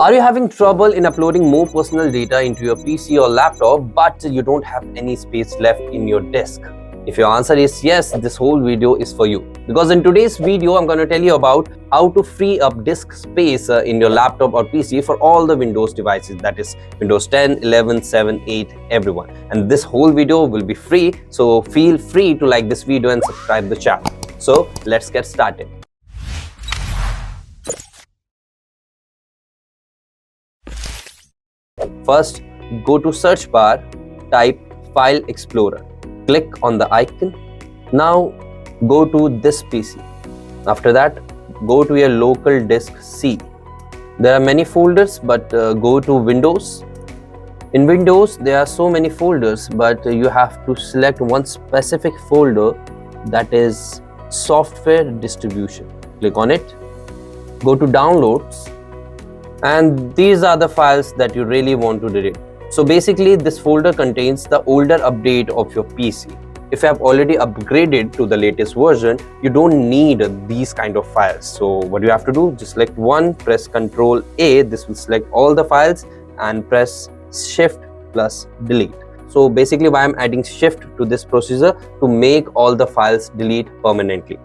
Are you having trouble in uploading more personal data into your PC or laptop, but you don't have any space left in your disk? If your answer is yes, this whole video is for you. Because in today's video, I'm going to tell you about how to free up disk space in your laptop or PC for all the Windows devices, that is Windows 10, 11, 7, 8, everyone. And this whole video will be free, so feel free to like this video and subscribe the channel. So let's get started. First, go to search bar, type File Explorer. Click on the icon. Now go to this PC. After that, go to your local disk C. There are many folders, but go to Windows. In Windows, there are so many folders, but you have to select one specific folder, that is Software Distribution. Click on it. Go to Downloads. And these are the files that you really want to delete. So basically, this folder contains the older update of your PC. If you have already upgraded to the latest version, you don't need these kind of files. So what you have to do, just select one, press Ctrl A. This will select all the files, and press Shift plus Delete. So basically, why I'm adding Shift to this procedure, to make all the files delete permanently.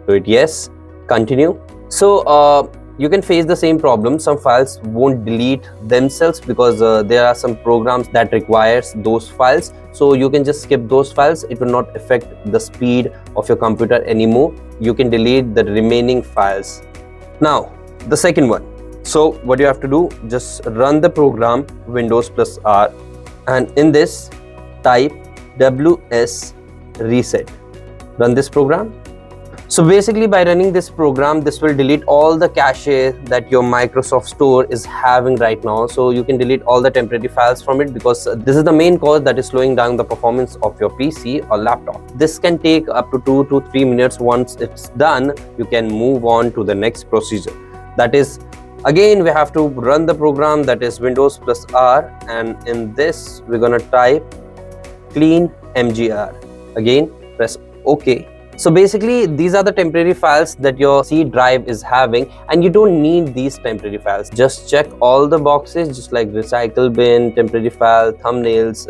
Do it yes, continue. So you can face the same problem. Some files won't delete themselves because there are some programs that requires those files. So you can just skip those files. It will not affect the speed of your computer anymore. You can delete the remaining files. Now, the second one. So what you have to do, just run the program Windows plus R, and in this type WS reset. Run this program. So basically, by running this program, this will delete all the cache that your Microsoft Store is having right now. So you can delete all the temporary files from it, because this is the main cause that is slowing down the performance of your PC or laptop. This can take up to 2 to 3 minutes. Once it's done, you can move on to the next procedure. That is, again, we have to run the program, that is Windows plus R, and in this we're gonna type clean mgr. Again, press OK. So basically, these are the temporary files that your C drive is having, and you don't need these temporary files. Just check all the boxes, just like recycle bin, temporary file, thumbnails.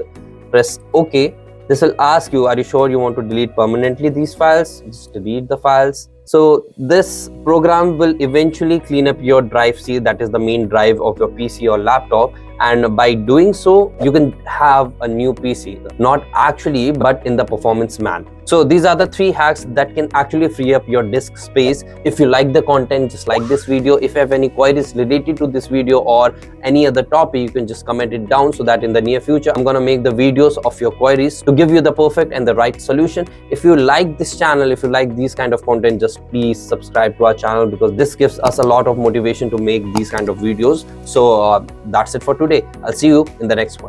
Press OK. This will ask you, are you sure you want to delete permanently these files? Just delete the files. So this program will eventually clean up your drive C, that is the main drive of your PC or laptop. And by doing so, you can have a new PC, not actually, but in the performance manner. So these are the 3 hacks that can actually free up your disk space. If you like the content, just like this video. If you have any queries related to this video or any other topic, you can just comment it down, so that in the near future, I'm gonna make the videos of your queries to give you the perfect and the right solution. If you like this channel, if you like these kind of content, just please subscribe to our channel, because this gives us a lot of motivation to make these kind of videos. So that's it for today. I'll see you in the next one.